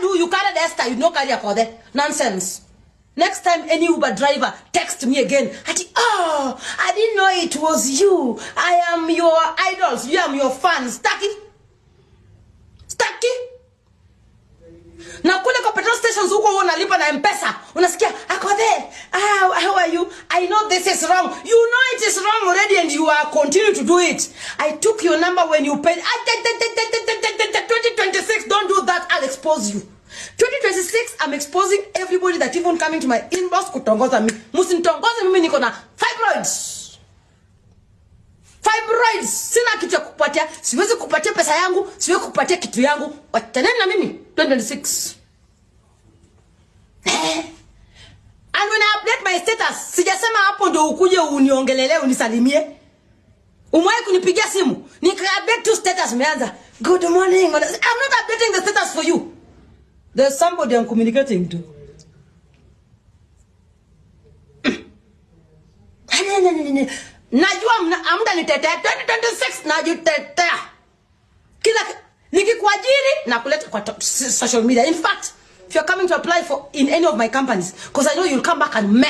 you carried Esther, you no carry a code. Nonsense. Next time any Uber driver text me again, oh, I didn't know it was you. I am your idols. You am your fans. Staki. Na kule kwa petrol stations huko unalipa na M-Pesa. Unasikia, ako there. How are you? I know this is wrong. You know it is wrong already and you are continue to do it. I took your number when you paid. 2026, don't do that. I'll expose you. 2026, I'm exposing everybody that even coming to my inbox kutongoza mi. Msinitongoze mimi niko na fibroids. Fibroids. Sina kitu ya kupatia. Siwezi kupatia pesa yangu. Siwezi kupatia kitu yangu. Wachaneni na mimi. 2026. And when I update my status, sijasema hapo ndo ukuje uniongelele unisalimie. Umwahi kunipigia simu. Nika-update tu status meanza. Good morning. I'm not updating the status for you. There's somebody I'm communicating to. Najua amda nitetea 2026 najitetea. Kila nikikuajiri na kuleta kwa social media. In fact, if you're coming to apply for in any of my companies, because I know you'll come back and mess